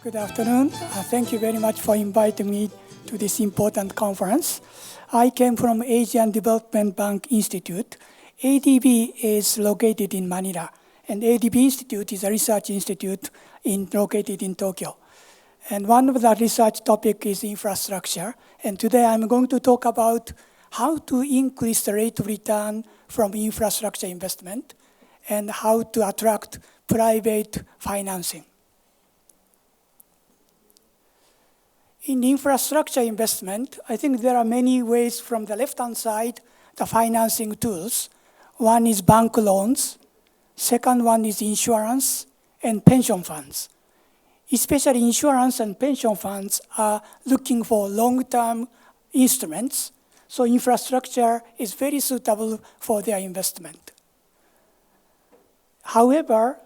Good afternoon. Thank you very much for inviting me to this important conference. I came from Asian Development Bank Institute. ADB is located in Manila, and ADB Institute is a research institute located in Tokyo. And one of the research topic is infrastructure. And today I'm going to talk about how to increase the rate of return from infrastructure investment and how to attract private financing. In infrastructure investment, I think there are many ways from the left-hand side, the financing tools. One is bank loans, second one is insurance and pension funds. Especially insurance and pension funds are looking for long-term instruments, so infrastructure is very suitable for their investment. However,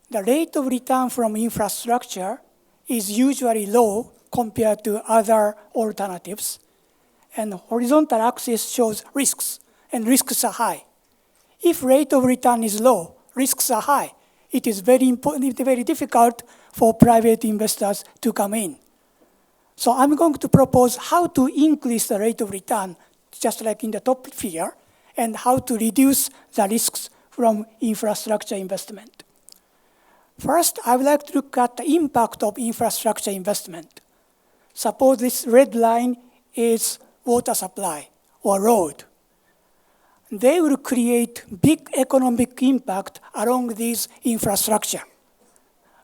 the rate of return from infrastructure is usually low compared to other alternatives. And horizontal axis shows risks, and risks are high. If rate of return is low, risks are high. It is very difficult for private investors to come in. So I'm going to propose how to increase the rate of return, just like in the top figure, and how to reduce the risks from infrastructure investment. First, I would like to look at the impact of infrastructure investment. Suppose this red line is water supply or road. They will create big economic impact along this infrastructure.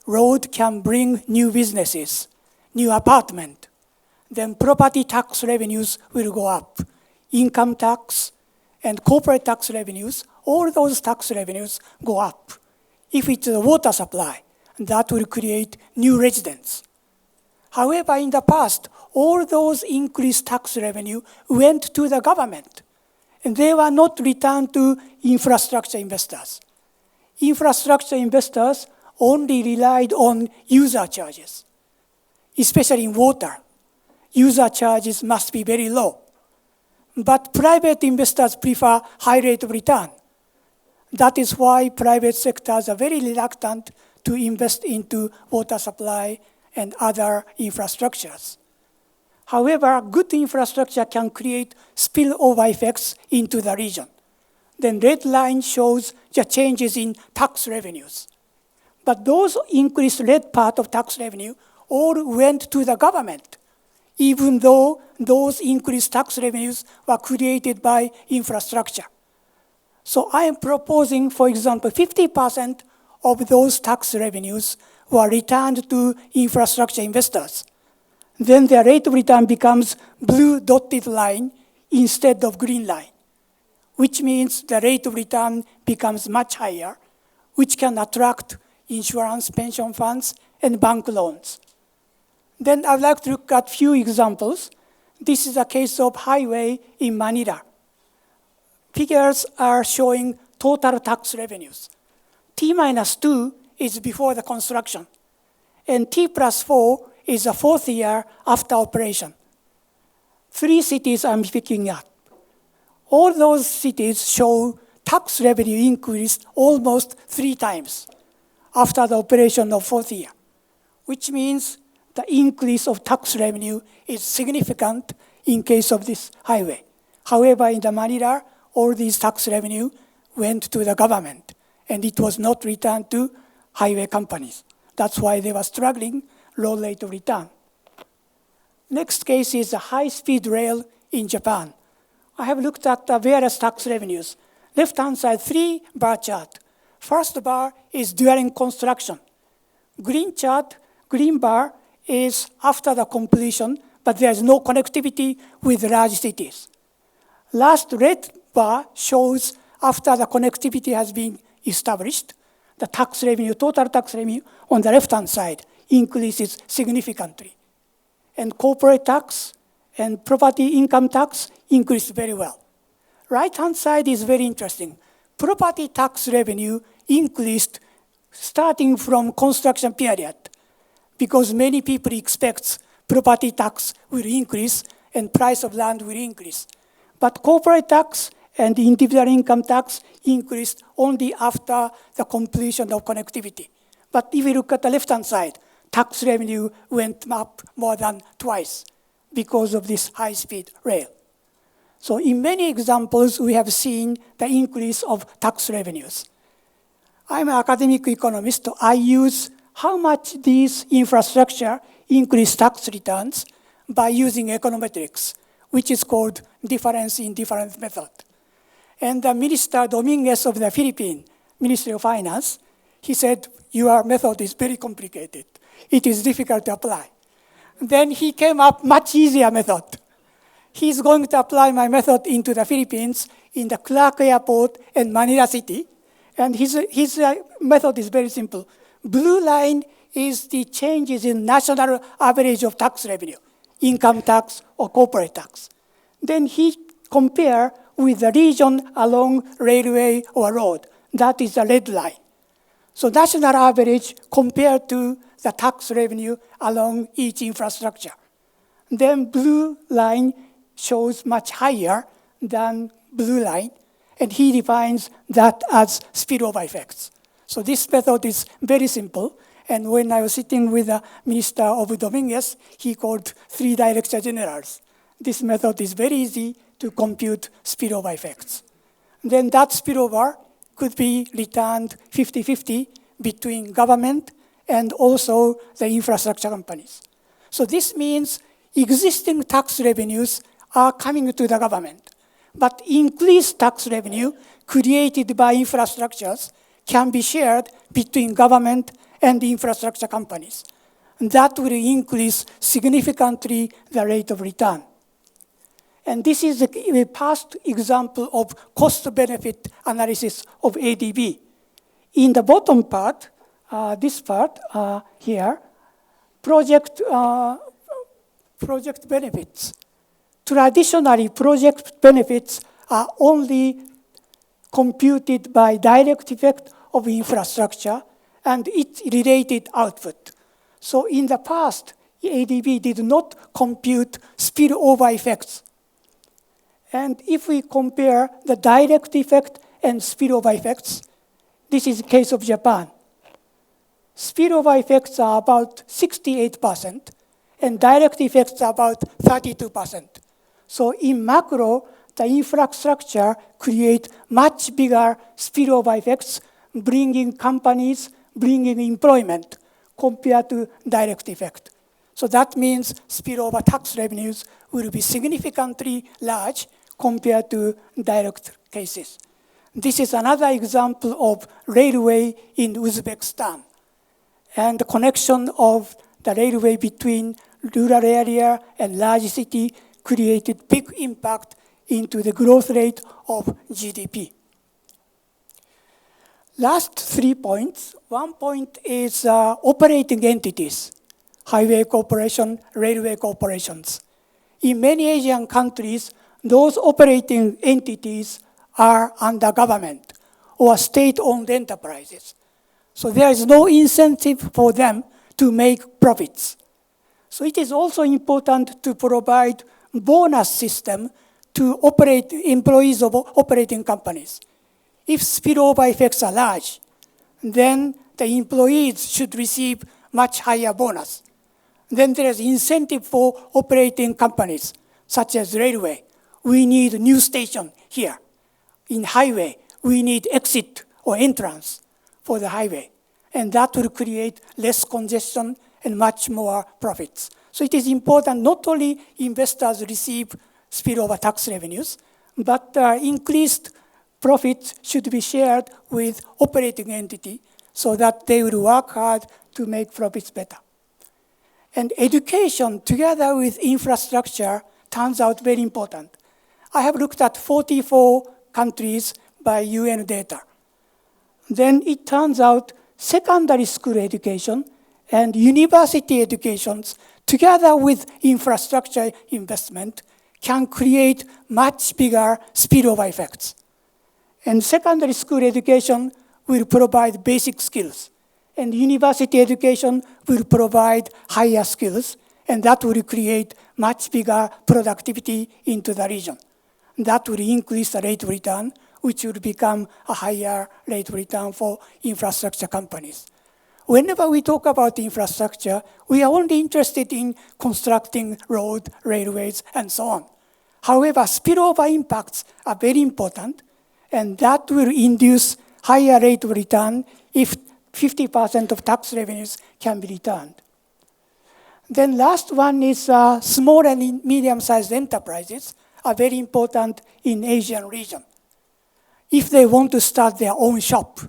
Road can bring new businesses, new apartment. Then property tax revenues will go up. Income tax and corporate tax revenues, all those tax revenues go up. If it's a water supply, that will create new residents. However, in the past, all those increased tax revenue went to the government, and they were not returned to infrastructure investors. Infrastructure investors only relied on user charges, especially in water. User charges must be very low. But private investors prefer high rate of return. That is why private sectors are very reluctant to invest into water supply and other infrastructures. However, good infrastructure can create spillover effects into the region. Then red line shows the changes in tax revenues. But those increased red part of tax revenue all went to the government, even though those increased tax revenues were created by infrastructure. So I am proposing, for example, 50% of those tax revenues were returned to infrastructure investors. Then their rate of return becomes blue dotted line instead of green line, which means the rate of return becomes much higher, which can attract insurance, pension funds, and bank loans. Then I'd like to look at few examples. This is a case of highway in Manila. Figures are showing total tax revenues. T-2 is before the construction, and T+4 is the fourth year after operation. 3 cities I'm picking up. All those cities show tax revenue increased almost 3 times after the operation of fourth year, which means the increase of tax revenue is significant in case of this highway. However, in the Manila, all these tax revenue went to the government, and it was not returned to highway companies. That's why they were struggling, low rate of return. Next case is a high-speed rail in Japan. I have looked at the various tax revenues. Left-hand side, 3-bar chart. First bar is during construction. Green bar is after the completion, but there is no connectivity with large cities. Last red bar shows after the connectivity has been established, the tax revenue, total tax revenue on the left-hand side increases significantly. And corporate tax and property income tax increased very well. Right-hand side is very interesting. Property tax revenue increased starting from construction period because many people expect property tax will increase and price of land will increase. But corporate tax and individual income tax increased only after the completion of connectivity. But if you look at the left-hand side, tax revenue went up more than twice because of this high-speed rail. So in many examples, we have seen the increase of tax revenues. I'm an academic economist. I use how much these infrastructure increase tax returns by using econometrics, which is called difference in difference method. And the Minister Dominguez of the Philippine Ministry of Finance, he said, your method is very complicated. It is difficult to apply. Then he came up much easier method. He's going to apply my method into the Philippines, in the Clark Airport and Manila City. And his method is very simple. Blue line is the changes in national average of tax revenue, income tax or corporate tax. Then he compare with the region along railway or road. That is the red line. So national average compared to the tax revenue along each infrastructure. Then blue line shows much higher than blue line, and he defines that as spillover effects. So this method is very simple, and when I was sitting with the Minister of Dominguez, he called 3 director generals. This method is very easy to compute spillover effects. Then that spillover could be returned 50-50 between government and also the infrastructure companies. So this means existing tax revenues are coming to the government, but increased tax revenue created by infrastructures can be shared between government and the infrastructure companies. And that will increase significantly the rate of return. And this is a past example of cost-benefit analysis of ADB. In the bottom part, this part here, project benefits. Traditionally, project benefits are only computed by direct effect of infrastructure and its related output. So in the past, ADB did not compute spillover effects. And if we compare the direct effect and spillover effects, this is the case of Japan. Spillover effects are about 68%, and direct effects are about 32%. So in macro, the infrastructure create much bigger spillover effects, bringing companies, bringing employment compared to direct effect. So that means spillover tax revenues will be significantly large compared to direct cases. This is another example of railway in Uzbekistan. And the connection of the railway between rural area and large city created big impact into the growth rate of GDP. Last 3 points. 1 point is operating entities, highway corporation, railway corporations. In many Asian countries, those operating entities are under government or state-owned enterprises. So there is no incentive for them to make profits. So it is also important to provide bonus system to employees of operating companies. If spillover effects are large, then the employees should receive much higher bonus. Then there is incentive for operating companies, such as railway. We need a new station here. In highway, we need exit or entrance for the highway. And that will create less congestion and much more profits. So it is important not only investors receive spillover tax revenues, but increased profits should be shared with operating entity so that they will work hard to make profits better. And education together with infrastructure turns out very important. I have looked at 44 countries by UN data. Then it turns out secondary school education and university educations together with infrastructure investment can create much bigger spillover effects. And secondary school education will provide basic skills, and university education will provide higher skills, and that will create much bigger productivity into the region. That will increase the rate of return, which will become a higher rate of return for infrastructure companies. whenever we talk about infrastructure, we are only interested in constructing roads, railways, and so on. However, spillover impacts are very important, and that will induce higher rate of return if 50% of tax revenues can be returned. Then last one is small and medium-sized enterprises are very important in Asian region. If they want to start their own shop,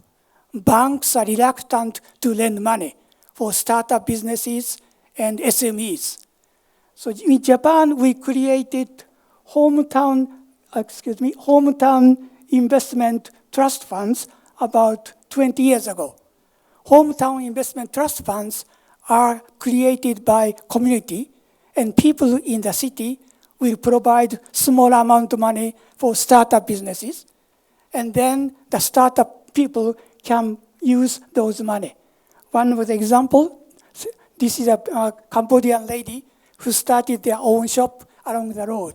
banks are reluctant to lend money for startup businesses and SMEs. So in Japan, we created hometown investment trust funds about 20 years ago. Hometown investment trust funds are created by community, and people in the city will provide small amount of money for startup businesses, and then the startup people can use those money. One of the example, this is a Cambodian lady who started their own shop along the road.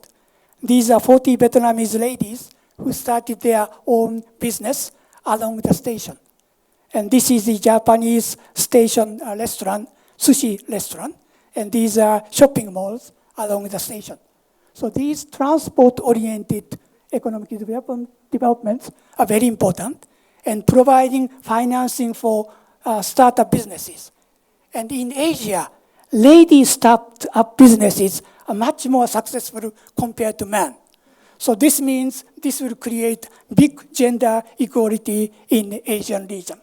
These are 40 Vietnamese ladies who started their own business along the station. And this is the Japanese station restaurant, sushi restaurant, and these are shopping malls along the station. So these transport-oriented economic developments are very important, and providing financing for startup businesses. And in Asia, lady startup businesses are much more successful compared to men. So this means this will create big gender equality in Asian region.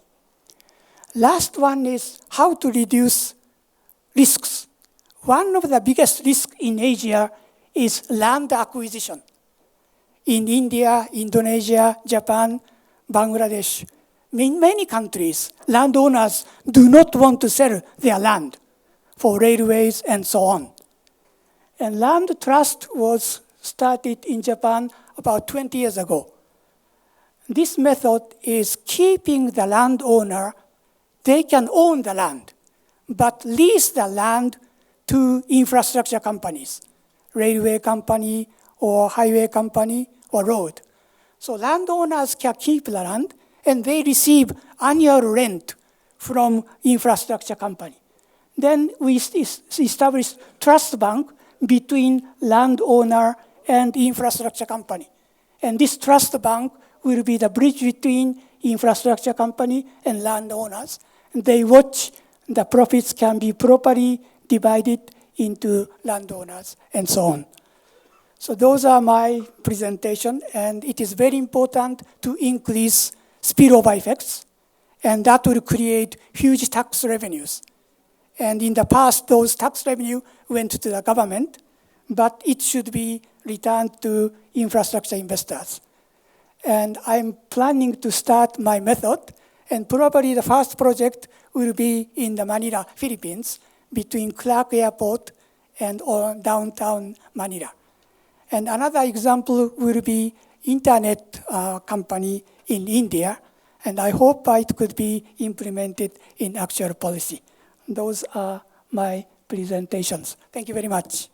Last one is how to reduce risks. One of the biggest risks in Asia is land acquisition. In India, Indonesia, Japan, Bangladesh, in many countries, landowners do not want to sell their land for railways and so on. And land trust was started in Japan about 20 years ago. This method is keeping the landowner. They can own the land, but lease the land to infrastructure companies, railway company or highway company or road. So landowners can keep the land, and they receive annual rent from infrastructure company. Then we establish trust bank between landowner and infrastructure company. And this trust bank will be the bridge between infrastructure company and landowners. And they watch the profits can be properly divided into landowners and so on. So those are my presentation, and it is very important to increase spillover effects, and that will create huge tax revenues. And in the past, those tax revenue went to the government, but it should be returned to infrastructure investors. And I'm planning to start my method, and probably the first project will be in the Manila, Philippines, between Clark Airport and downtown Manila. And another example will be internet company in India, and I hope it could be implemented in actual policy. Those are my presentations. Thank you very much.